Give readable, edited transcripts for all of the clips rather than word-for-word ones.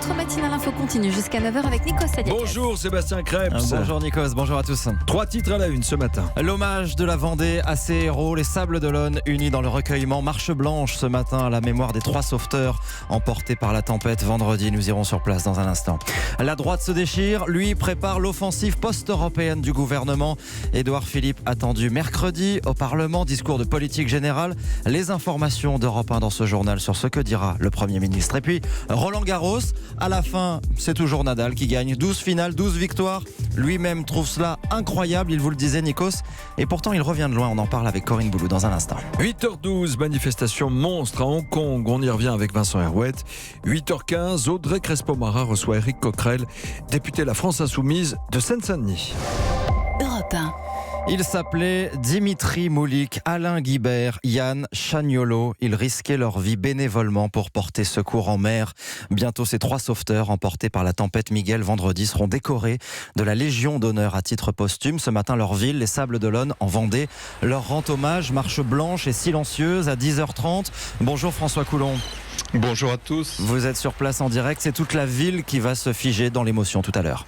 Votre matinale info continue jusqu'à 9h avec Nikos Sadiakis. Bonjour Sébastien Krebs. Bonjour Nikos, bonjour à tous. 3 titres à la une ce matin. L'hommage de la Vendée à ses héros, les Sables d'Olonne unis dans le recueillement Marche Blanche ce matin à la mémoire des 3 sauveteurs emportés par la tempête vendredi. Nous irons sur place dans un instant. La droite se déchire, lui prépare l'offensive post-européenne du gouvernement. Édouard Philippe attendu mercredi au Parlement, discours de politique générale. Les informations d'Europe 1 dans ce journal sur ce que dira le Premier ministre. Et puis Roland Garros, à la fin c'est toujours Nadal qui gagne. 12 finales, 12 victoires. Lui-même trouve cela incroyable, il vous le disait Nikos. Et pourtant il revient de loin, on en parle avec Corinne Boulou dans un instant. 8h12, manifestation monstre à Hong Kong. On y revient avec Vincent Herouette. 8h15, Audrey Crespo-Mara reçoit Éric Coquerel, député La France Insoumise de Seine-Saint-Denis. Europe 1. Il s'appelait Dimitri Moulik, Alain Guibert, Yann Chagnolot. Ils risquaient leur vie bénévolement pour porter secours en mer. Bientôt, ces 3 sauveteurs emportés par la tempête Miguel vendredi seront décorés de la Légion d'honneur à titre posthume. Ce matin, leur ville, les Sables d'Olonne, en Vendée, leur rend hommage. Marche blanche et silencieuse à 10h30. Bonjour François Coulon. Bonjour à tous. Vous êtes sur place en direct. C'est toute la ville qui va se figer dans l'émotion tout à l'heure.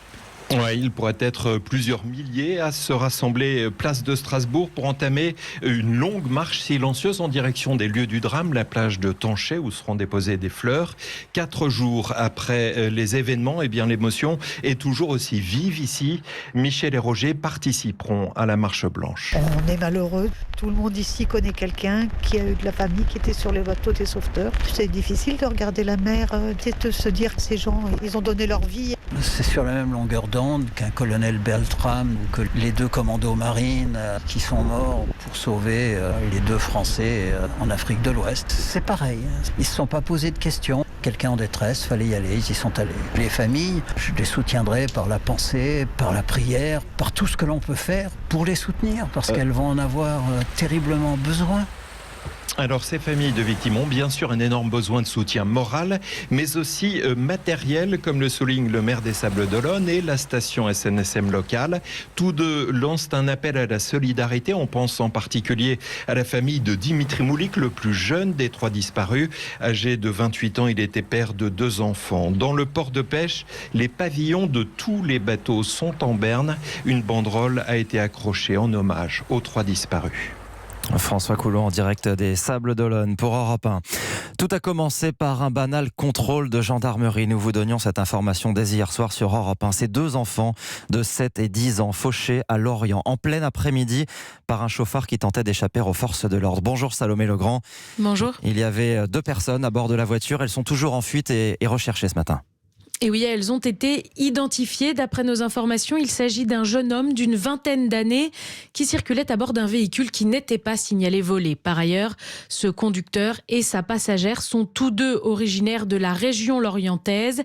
Ouais, il pourrait être plusieurs milliers à se rassembler place de Strasbourg pour entamer une longue marche silencieuse en direction des lieux du drame, la plage de Tanchet où seront déposées des fleurs. 4 jours après les événements, l'émotion est toujours aussi vive ici. Michel et Roger participeront à la marche blanche. On est malheureux. Tout le monde ici connaît quelqu'un qui a eu de la famille qui était sur les bateaux des sauveteurs. C'est difficile de regarder la mer, de se dire que ces gens, ils ont donné leur vie. C'est sur la même longueur d'onde qu'un colonel Beltram ou que les 2 commandos marines qui sont morts pour sauver les 2 Français en Afrique de l'Ouest. C'est pareil, ils ne se sont pas posé de questions. Quelqu'un en détresse, fallait y aller, ils y sont allés. Les familles, je les soutiendrai par la pensée, par la prière, par tout ce que l'on peut faire pour les soutenir, parce qu'elles vont en avoir terriblement besoin. Alors ces familles de victimes ont bien sûr un énorme besoin de soutien moral, mais aussi matériel, comme le souligne le maire des Sables d'Olonne et la station SNSM locale. Tous 2 lancent un appel à la solidarité. On pense en particulier à la famille de Dimitri Moulik, le plus jeune des 3 disparus. Âgé de 28 ans, il était père de 2 enfants. Dans le port de pêche, les pavillons de tous les bateaux sont en berne. Une banderole a été accrochée en hommage aux 3 disparus. François Coulon en direct des Sables d'Olonne pour Europe 1. Tout a commencé par un banal contrôle de gendarmerie. Nous vous donnions cette information dès hier soir sur Europe 1. Ces 2 enfants de 7 et 10 ans fauchés à Lorient en plein après-midi par un chauffard qui tentait d'échapper aux forces de l'ordre. Bonjour Salomé Legrand. Bonjour. Il y avait 2 personnes à bord de la voiture. Elles sont toujours en fuite et recherchées ce matin. Et oui, elles ont été identifiées. D'après nos informations, il s'agit d'un jeune homme d'une vingtaine d'années qui circulait à bord d'un véhicule qui n'était pas signalé volé. Par ailleurs, ce conducteur et sa passagère sont tous 2 originaires de la région lorientaise.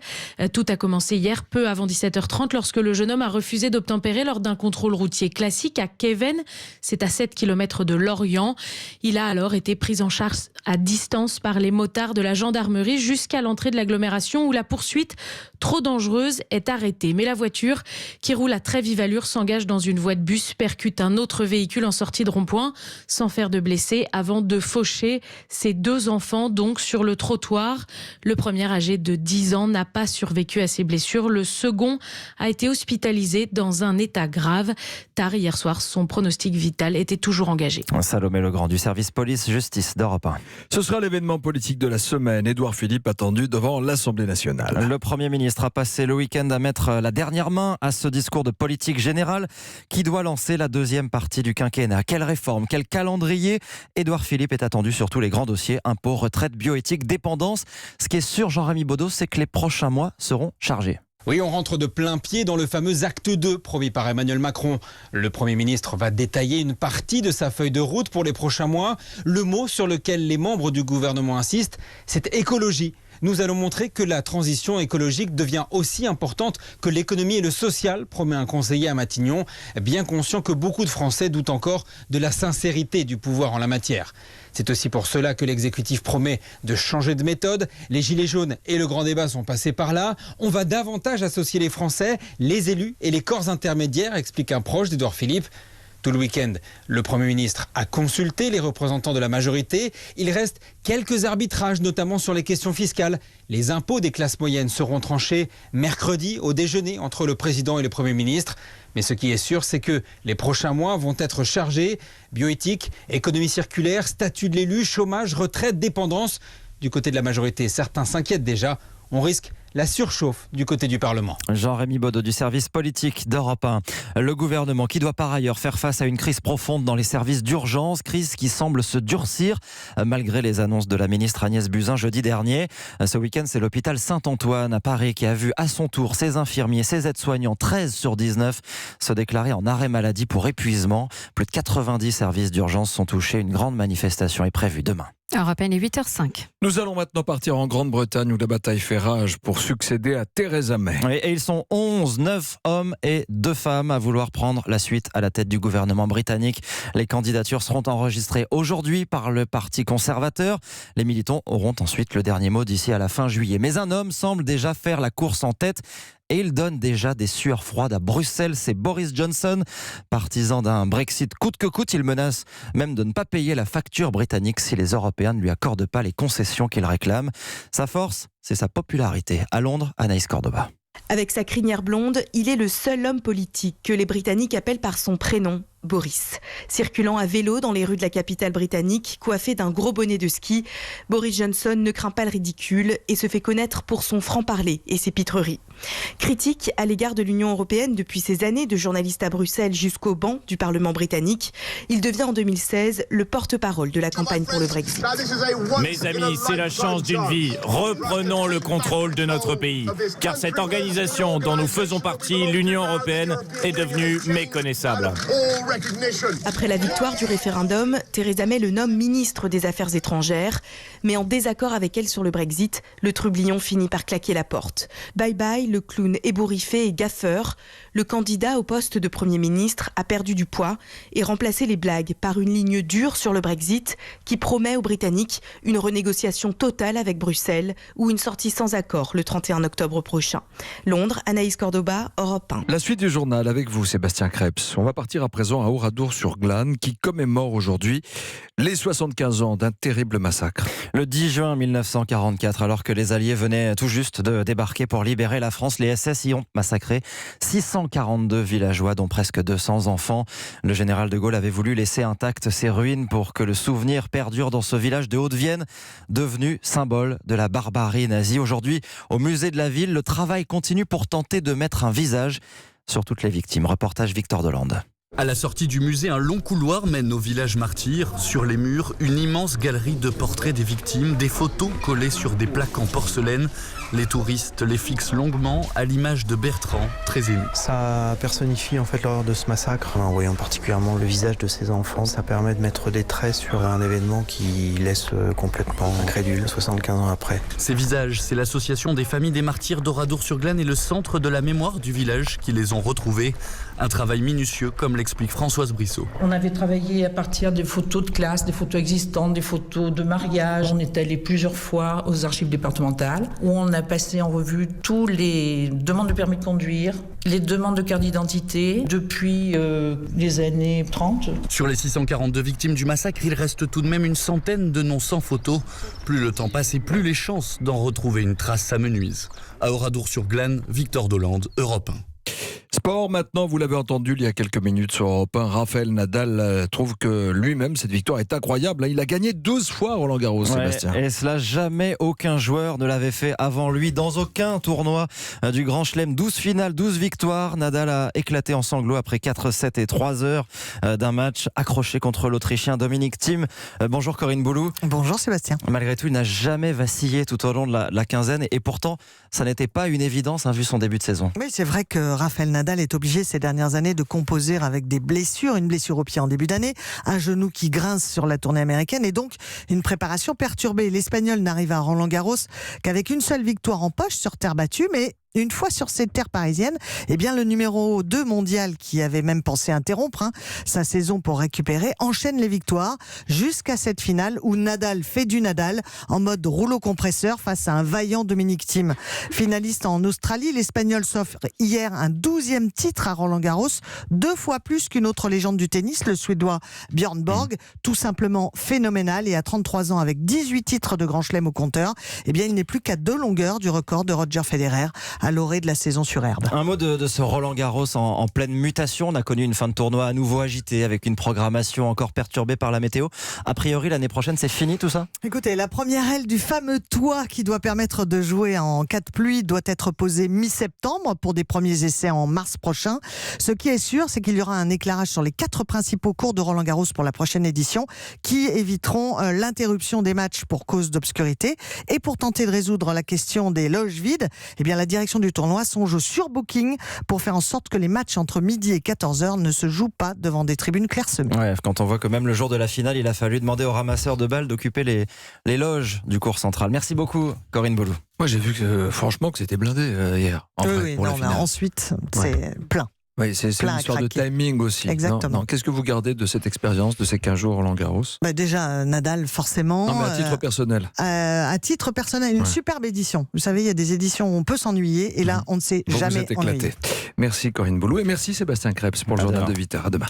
Tout a commencé hier, peu avant 17h30, lorsque le jeune homme a refusé d'obtempérer lors d'un contrôle routier classique à Keven. C'est à 7 km de Lorient. Il a alors été pris en charge à distance par les motards de la gendarmerie jusqu'à l'entrée de l'agglomération où la poursuite trop dangereuse est arrêtée. Mais la voiture, qui roule à très vive allure, s'engage dans une voie de bus, percute un autre véhicule en sortie de rond-point, sans faire de blessés, avant de faucher ses 2 enfants, donc sur le trottoir. Le premier, âgé de 10 ans, n'a pas survécu à ses blessures. Le second a été hospitalisé dans un état grave. Tard hier soir, son pronostic vital était toujours engagé. Salomé Legrand du service police-justice d'Europe 1. Ce sera l'événement politique de la semaine. Édouard Philippe attendu devant l'Assemblée nationale. Le Premier ministre a passé le week-end à mettre la dernière main à ce discours de politique générale qui doit lancer la 2e partie du quinquennat. Quelle réforme, quel calendrier? Édouard Philippe est attendu sur tous les grands dossiers, impôts, retraite, bioéthique, dépendance. Ce qui est sûr, Jean-Rémy Baudot, c'est que les prochains mois seront chargés. Oui, on rentre de plein pied dans le fameux acte 2 promis par Emmanuel Macron. Le Premier ministre va détailler une partie de sa feuille de route pour les prochains mois. Le mot sur lequel les membres du gouvernement insistent, c'est écologie. Nous allons montrer que la transition écologique devient aussi importante que l'économie et le social, promet un conseiller à Matignon, bien conscient que beaucoup de Français doutent encore de la sincérité du pouvoir en la matière. C'est aussi pour cela que l'exécutif promet de changer de méthode. Les Gilets jaunes et le grand débat sont passés par là. On va davantage associer les Français, les élus et les corps intermédiaires, explique un proche d'Édouard Philippe. Tout le week-end, le Premier ministre a consulté les représentants de la majorité. Il reste quelques arbitrages, notamment sur les questions fiscales. Les impôts des classes moyennes seront tranchés mercredi au déjeuner entre le président et le Premier ministre. Mais ce qui est sûr, c'est que les prochains mois vont être chargés. Bioéthique, économie circulaire, statut de l'élu, chômage, retraite, dépendance. Du côté de la majorité, certains s'inquiètent déjà. On risque la surchauffe du côté du Parlement. Jean-Rémy Baudot du service politique d'Europe 1. Le gouvernement qui doit par ailleurs faire face à une crise profonde dans les services d'urgence, crise qui semble se durcir malgré les annonces de la ministre Agnès Buzyn jeudi dernier. Ce week-end, c'est l'hôpital Saint-Antoine à Paris qui a vu à son tour ses infirmiers, ses aides-soignants, 13 sur 19, se déclarer en arrêt maladie pour épuisement. Plus de 90 services d'urgence sont touchés. Une grande manifestation est prévue demain. Europe 1, il est 8h05. Nous allons maintenant partir en Grande-Bretagne où la bataille fait rage pour succéder à Theresa May. Et ils sont 9 hommes et 2 femmes à vouloir prendre la suite à la tête du gouvernement britannique. Les candidatures seront enregistrées aujourd'hui par le Parti conservateur. Les militants auront ensuite le dernier mot d'ici à la fin juillet. Mais un homme semble déjà faire la course en tête. Et il donne déjà des sueurs froides à Bruxelles, c'est Boris Johnson. Partisan d'un Brexit coûte que coûte, il menace même de ne pas payer la facture britannique si les Européens ne lui accordent pas les concessions qu'il réclame. Sa force, c'est sa popularité. À Londres, Anaïs Cordoba. Avec sa crinière blonde, il est le seul homme politique que les Britanniques appellent par son prénom, Boris. Circulant à vélo dans les rues de la capitale britannique, coiffé d'un gros bonnet de ski, Boris Johnson ne craint pas le ridicule et se fait connaître pour son franc-parler et ses pitreries. Critique à l'égard de l'Union européenne depuis ses années de journaliste à Bruxelles jusqu'au banc du Parlement britannique, il devient en 2016 le porte-parole de la campagne pour le Brexit. Mes amis, c'est la chance d'une vie. Reprenons le contrôle de notre pays. Car cette organisation dont nous faisons partie, l'Union européenne, est devenue méconnaissable. Après la victoire du référendum, Theresa May le nomme ministre des Affaires étrangères. Mais en désaccord avec elle sur le Brexit, le trublion finit par claquer la porte. Bye bye, le clown ébouriffé et gaffeur. Le candidat au poste de Premier ministre a perdu du poids et remplacé les blagues par une ligne dure sur le Brexit qui promet aux Britanniques une renégociation totale avec Bruxelles ou une sortie sans accord le 31 octobre prochain. Londres, Anaïs Cordoba, Europe 1. La suite du journal avec vous, Sébastien Krebs. On va partir à présent à Oradour-sur-Glane qui commémore aujourd'hui les 75 ans d'un terrible massacre. Le 10 juin 1944, alors que les Alliés venaient tout juste de débarquer pour libérer la France, les SS y ont massacré 642 villageois, dont presque 200 enfants. Le général de Gaulle avait voulu laisser intactes ces ruines pour que le souvenir perdure dans ce village de Haute-Vienne, devenu symbole de la barbarie nazie. Aujourd'hui, au musée de la ville, le travail continue pour tenter de mettre un visage sur toutes les victimes. Reportage Victor Delande. À la sortie du musée, un long couloir mène au village martyr. Sur les murs, une immense galerie de portraits des victimes, des photos collées sur des plaques en porcelaine. Les touristes les fixent longuement à l'image de Bertrand, très ému. Ça personnifie en fait l'horreur de ce massacre. En voyant particulièrement le visage de ces enfants, ça permet de mettre des traits sur un événement qui laisse complètement incrédule 75 ans après. Ces visages, c'est l'association des familles des martyrs d'Oradour-sur-Glane et le centre de la mémoire du village qui les ont retrouvés. Un travail minutieux, comme l'explique Françoise Brissot. On avait travaillé à partir des photos de classe, des photos existantes, des photos de mariage. On est allé plusieurs fois aux archives départementales où on a passé en revue tous les demandes de permis de conduire, les demandes de carte d'identité depuis les années 30. Sur les 642 victimes du massacre, il reste tout de même une centaine de noms sans photo. Plus le temps passe et plus les chances d'en retrouver une trace s'amenuisent. À Oradour-sur-Glane, Victor Delande, Europe 1. Sport maintenant, vous l'avez entendu il y a quelques minutes sur Europe 1, Rafael Nadal trouve que lui-même, cette victoire est incroyable. Il a gagné 12 fois Roland-Garros, Sébastien. Et cela, jamais aucun joueur ne l'avait fait avant lui dans aucun tournoi du Grand Chelem. 12 finales, 12 victoires. Nadal a éclaté en sanglots après 4-7 et 3 heures d'un match accroché contre l'Autrichien Dominic Thiem. Bonjour Corinne Boulou. Bonjour Sébastien. Malgré tout, il n'a jamais vacillé tout au long de la quinzaine et pourtant, ça n'était pas une évidence vu son début de saison. Oui, c'est vrai que Rafael Nadal est obligé ces dernières années de composer avec des blessures, une blessure au pied en début d'année, un genou qui grince sur la tournée américaine et donc une préparation perturbée. L'Espagnol n'arrive à Roland-Garros qu'avec une seule victoire en poche sur terre battue, mais Une fois sur ces terres parisiennes, eh bien, le numéro 2 mondial, qui avait même pensé interrompre sa saison pour récupérer, enchaîne les victoires jusqu'à cette finale où Nadal fait du Nadal en mode rouleau compresseur face à un vaillant Dominic Thiem. Finaliste en Australie, l'Espagnol s'offre hier un 12e titre à Roland-Garros, 2 fois plus qu'une autre légende du tennis, le Suédois Björn Borg, tout simplement phénoménal, et à 33 ans avec 18 titres de Grand Chelem au compteur, eh bien, il n'est plus qu'à 2 longueurs du record de Roger Federer à l'orée de la saison sur herbe. Un mot de ce Roland-Garros en pleine mutation. On a connu une fin de tournoi à nouveau agitée avec une programmation encore perturbée par la météo. A priori, l'année prochaine, c'est fini tout ça ? Écoutez, la première aile du fameux toit qui doit permettre de jouer en cas de pluie doit être posée mi-septembre pour des premiers essais en mars prochain. Ce qui est sûr, c'est qu'il y aura un éclairage sur les 4 principaux cours de Roland-Garros pour la prochaine édition qui éviteront l'interruption des matchs pour cause d'obscurité. Et pour tenter de résoudre la question des loges vides, eh bien, la direction du tournoi songe au surbooking pour faire en sorte que les matchs entre midi et 14h ne se jouent pas devant des tribunes clairsemées. Ouais, quand on voit que même le jour de la finale, il a fallu demander aux ramasseurs de balles d'occuper les loges du cours central. Merci beaucoup, Corinne Boulou. Moi, j'ai vu que franchement que c'était blindé hier. Ensuite, c'est plein. Oui, c'est une histoire de timing aussi. Exactement. Non. Qu'est-ce que vous gardez de cette expérience, de ces 15 jours Roland-Garros ? Déjà, Nadal, forcément. Non, mais à titre personnel. À titre personnel, une superbe édition. Vous savez, il y a des éditions où on peut s'ennuyer, et là, on ne s'est jamais vous êtes éclaté. ennuyé. Merci Corinne Boulou, et merci Sébastien Krebs pour le journal de 8h. À demain.